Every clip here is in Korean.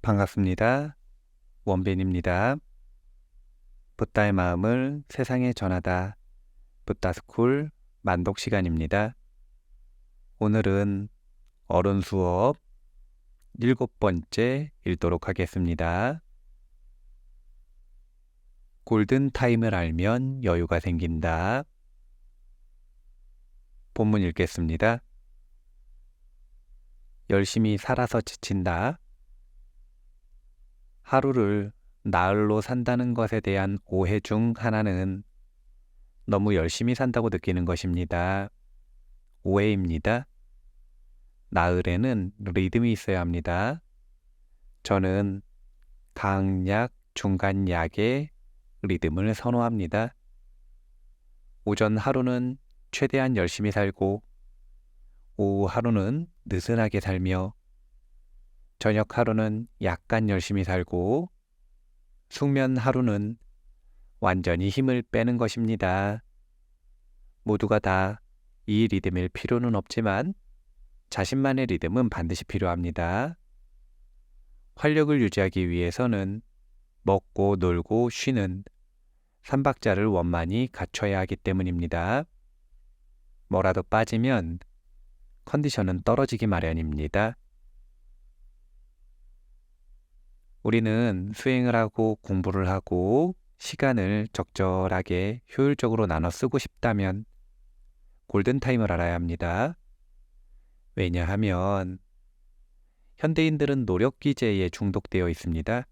반갑습니다. 원빈입니다. 붓다의 마음을 세상에 전하다. 붓다스쿨 만독 시간입니다. 오늘은 어른 수업 7번째 읽도록 하겠습니다. 골든타임을 알면 여유가 생긴다. 본문 읽겠습니다. 열심히 살아서 지친다. 하루를 나흘로 산다는 것에 대한 오해 중 하나는 너무 열심히 산다고 느끼는 것입니다. 오해입니다. 나흘에는 리듬이 있어야 합니다. 저는 강약, 중간약의 리듬을 선호합니다. 오전 하루는 최대한 열심히 살고 오후 하루는 느슨하게 살며 저녁 하루는 약간 열심히 살고 숙면 하루는 완전히 힘을 빼는 것입니다. 모두가 다 이 리듬일 필요는 없지만 자신만의 리듬은 반드시 필요합니다. 활력을 유지하기 위해서는 먹고 놀고 쉬는 3박자를 원만히 갖춰야 하기 때문입니다. 뭐라도 빠지면 컨디션은 떨어지기 마련입니다. 우리는 수행을 하고 공부를 하고 시간을 적절하게 효율적으로 나눠 쓰고 싶다면 골든타임을 알아야 합니다. 왜냐하면 현대인들은 노력기제에 중독되어 있습니다.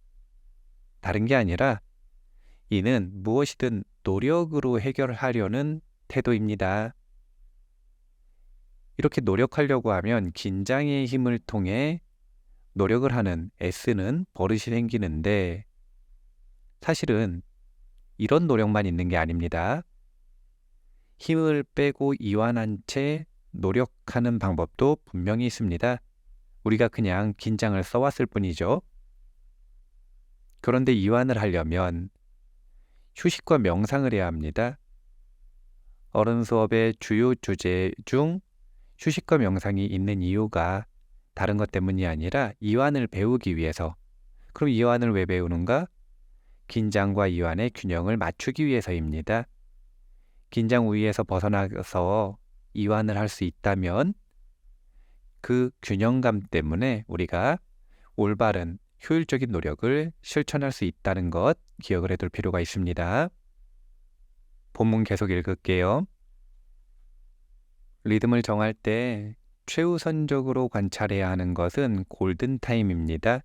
다른 게 아니라 이는 무엇이든 노력으로 해결하려는 태도입니다. 이렇게 노력하려고 하면 긴장의 힘을 통해 노력을 하는 애쓰는 버릇이 생기는데 사실은 이런 노력만 있는 게 아닙니다. 힘을 빼고 이완한 채 노력하는 방법도 분명히 있습니다. 우리가 그냥 긴장을 써왔을 뿐이죠. 그런데 이완을 하려면 휴식과 명상을 해야 합니다. 어른 수업의 주요 주제 중 휴식과 명상이 있는 이유가 다른 것 때문이 아니라 이완을 배우기 위해서. 그럼 이완을 왜 배우는가? 긴장과 이완의 균형을 맞추기 위해서입니다. 긴장 우위에서 벗어나서 이완을 할 수 있다면 그 균형감 때문에 우리가 올바른 효율적인 노력을 실천할 수 있다는 것 기억을 해둘 필요가 있습니다. 본문 계속 읽을게요. 리듬을 정할 때 최우선적으로 관찰해야 하는 것은 골든타임입니다.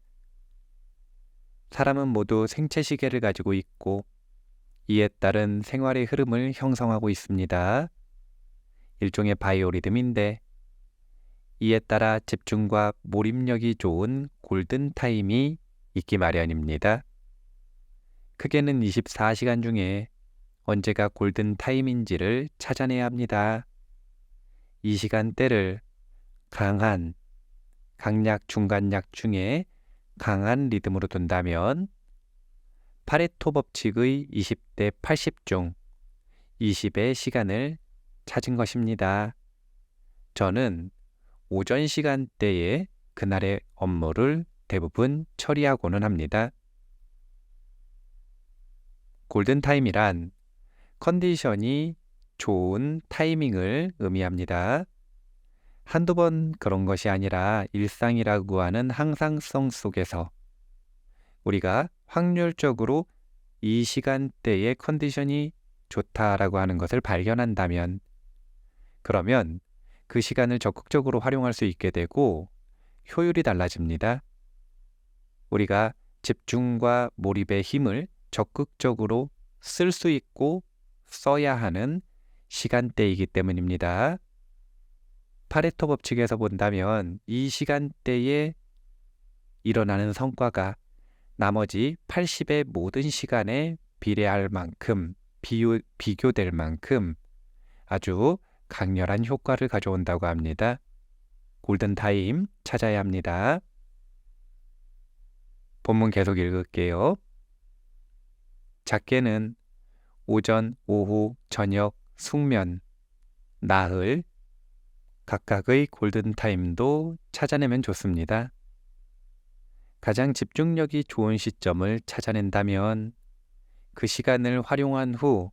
사람은 모두 생체시계를 가지고 있고 이에 따른 생활의 흐름을 형성하고 있습니다. 일종의 바이오리듬인데 이에 따라 집중과 몰입력이 좋은 골든타임이 있기 마련입니다. 크게는 24시간 중에 언제가 골든타임인지를 찾아내야 합니다. 이 시간대를 강약, 중간약 중에 강한 리듬으로 둔다면 파레토 법칙의 20대 80 중 20의 시간을 찾은 것입니다. 저는 오전 시간대에 그날의 업무를 대부분 처리하고는 합니다. 골든타임이란 컨디션이 좋은 타이밍을 의미합니다. 한두 번 그런 것이 아니라 일상이라고 하는 항상성 속에서 우리가 확률적으로 이 시간대의 컨디션이 좋다라고 하는 것을 발견한다면 그러면 그 시간을 적극적으로 활용할 수 있게 되고 효율이 달라집니다. 우리가 집중과 몰입의 힘을 적극적으로 쓸 수 있고 써야 하는 시간대이기 때문입니다. 파레토 법칙에서 본다면 이 시간대에 일어나는 성과가 나머지 80의 모든 시간에 비례할 만큼 비교될 만큼 아주 강렬한 효과를 가져온다고 합니다. 골든타임 찾아야 합니다. 본문 계속 읽을게요. 작게는 오전, 오후, 저녁, 숙면, 나흘 각각의 골든타임도 찾아내면 좋습니다. 가장 집중력이 좋은 시점을 찾아낸다면 그 시간을 활용한 후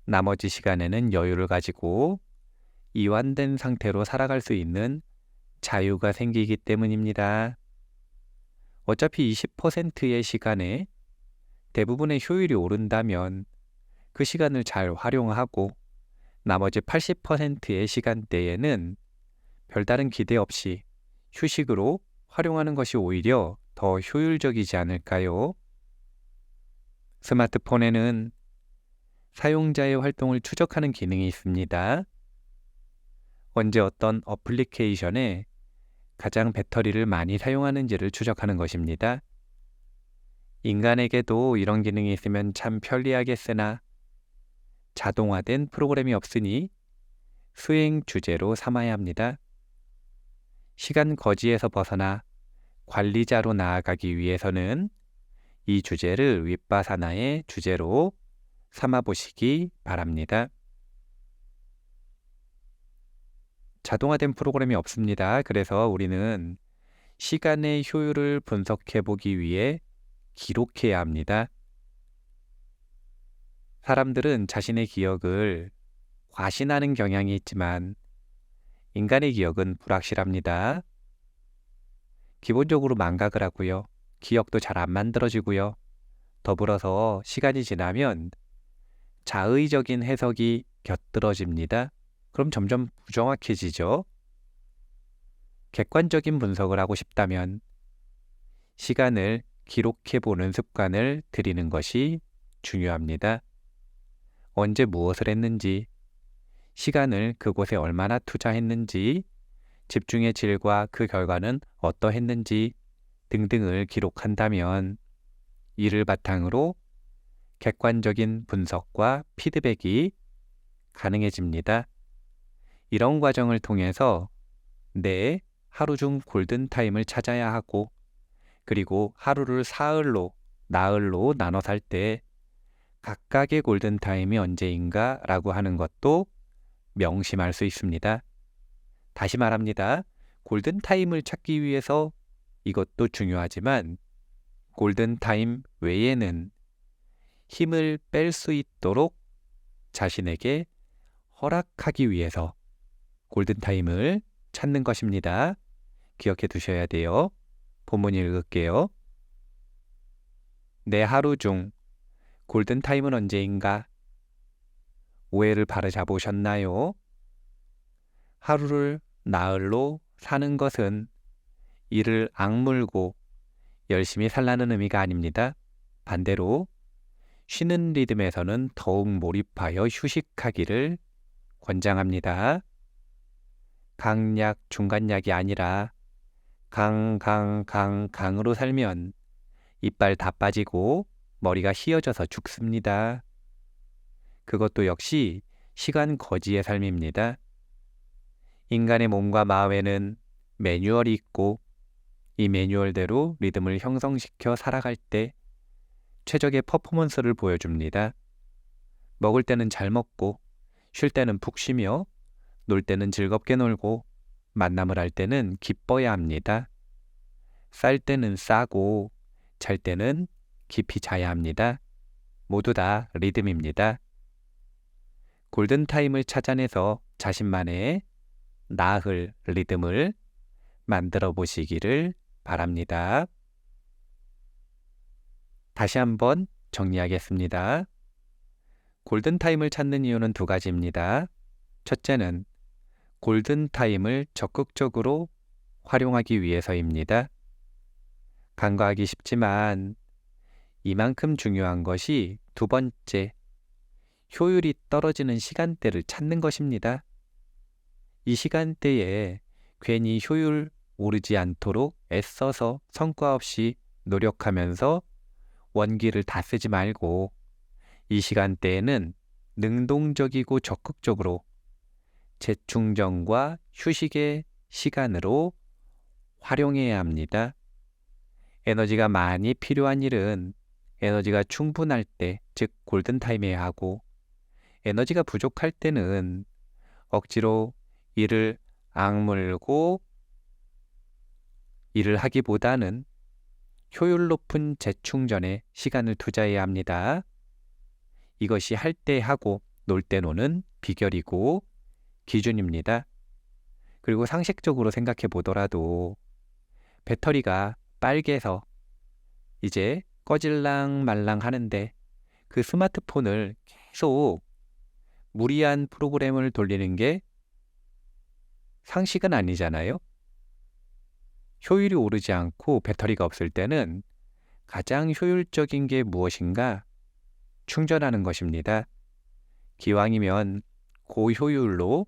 나머지 시간에는 여유를 가지고 이완된 상태로 살아갈 수 있는 자유가 생기기 때문입니다. 어차피 20%의 시간에 대부분의 효율이 오른다면 그 시간을 잘 활용하고 나머지 80%의 시간대에는 별다른 기대 없이 휴식으로 활용하는 것이 오히려 더 효율적이지 않을까요? 스마트폰에는 사용자의 활동을 추적하는 기능이 있습니다. 언제 어떤 어플리케이션에 가장 배터리를 많이 사용하는지를 추적하는 것입니다. 인간에게도 이런 기능이 있으면 참 편리하겠으나 자동화된 프로그램이 없으니 수행 주제로 삼아야 합니다. 시간 거지에서 벗어나 관리자로 나아가기 위해서는 이 주제를 윗바사나의 주제로 삼아 보시기 바랍니다. 자동화된 프로그램이 없습니다. 그래서 우리는 시간의 효율을 분석해 보기 위해 기록해야 합니다. 사람들은 자신의 기억을 과신하는 경향이 있지만 인간의 기억은 불확실합니다. 기본적으로 망각을 하고요. 기억도 잘 안 만들어지고요. 더불어서 시간이 지나면 자의적인 해석이 곁들어집니다. 그럼 점점 부정확해지죠. 객관적인 분석을 하고 싶다면 시간을 기록해보는 습관을 들이는 것이 중요합니다. 언제 무엇을 했는지, 시간을 그곳에 얼마나 투자했는지, 집중의 질과 그 결과는 어떠했는지 등등을 기록한다면 이를 바탕으로 객관적인 분석과 피드백이 가능해집니다. 이런 과정을 통해서 내 하루 중 골든타임을 찾아야 하고 그리고 하루를 사흘로, 나흘로 나눠 살 때 각각의 골든타임이 언제인가 라고 하는 것도 명심할 수 있습니다. 다시 말합니다. 골든타임을 찾기 위해서 이것도 중요하지만 골든타임 외에는 힘을 뺄 수 있도록 자신에게 허락하기 위해서 골든타임을 찾는 것입니다. 기억해 두셔야 돼요. 본문 읽을게요. 내 하루 중 골든타임은 언제인가? 오해를 바로잡으셨나요? 하루를 나흘로 사는 것은 이를 악물고 열심히 살라는 의미가 아닙니다. 반대로 쉬는 리듬에서는 더욱 몰입하여 휴식하기를 권장합니다. 강약, 중간약이 아니라 강으로 살면 이빨 다 빠지고 머리가 휘어져서 죽습니다. 그것도 역시 시간 거지의 삶입니다. 인간의 몸과 마음에는 매뉴얼이 있고 이 매뉴얼대로 리듬을 형성시켜 살아갈 때 최적의 퍼포먼스를 보여줍니다. 먹을 때는 잘 먹고 쉴 때는 푹 쉬며 놀 때는 즐겁게 놀고 만남을 할 때는 기뻐야 합니다. 쌀 때는 싸고 잘 때는 깊이 자야 합니다. 모두 다 리듬입니다. 골든타임을 찾아내서 자신만의 나흘 리듬을 만들어 보시기를 바랍니다. 다시 한번 정리하겠습니다. 골든타임을 찾는 이유는 두 가지입니다. 첫째는 골든타임을 적극적으로 활용하기 위해서입니다. 간과하기 쉽지만 이만큼 중요한 것이 두 번째, 효율이 떨어지는 시간대를 찾는 것입니다. 이 시간대에 괜히 효율 오르지 않도록 애써서 성과 없이 노력하면서 원기를 다 쓰지 말고 이 시간대에는 능동적이고 적극적으로 재충전과 휴식의 시간으로 활용해야 합니다. 에너지가 많이 필요한 일은 에너지가 충분할 때, 즉 골든타임에 하고 에너지가 부족할 때는 억지로 일을 악물고 일을 하기보다는 효율 높은 재충전에 시간을 투자해야 합니다. 이것이 할 때 하고 놀 때 노는 비결이고 기준입니다. 그리고 상식적으로 생각해 보더라도 배터리가 빨개서 이제 꺼질랑 말랑 하는데 그 스마트폰을 계속 무리한 프로그램을 돌리는 게 상식은 아니잖아요. 효율이 오르지 않고 배터리가 없을 때는 가장 효율적인 게 무엇인가? 충전하는 것입니다. 기왕이면 고효율로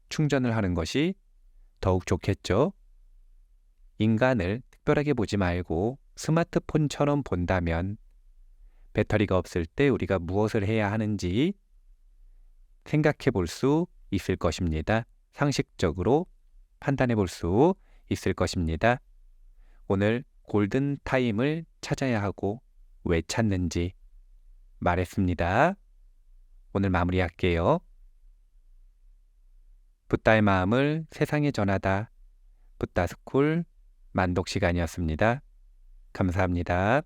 충전을 하는 것이 더욱 좋겠죠. 인간을 특별하게 보지 말고 스마트폰처럼 본다면 배터리가 없을 때 우리가 무엇을 해야 하는지 생각해 볼 수 있을 것입니다. 상식적으로 판단해 볼 수 있을 것입니다. 오늘 골든 타임을 찾아야 하고 왜 찾는지 말했습니다. 오늘 마무리할게요. 붓다의 마음을 세상에 전하다. 붓다스쿨 만독 시간이었습니다. 감사합니다.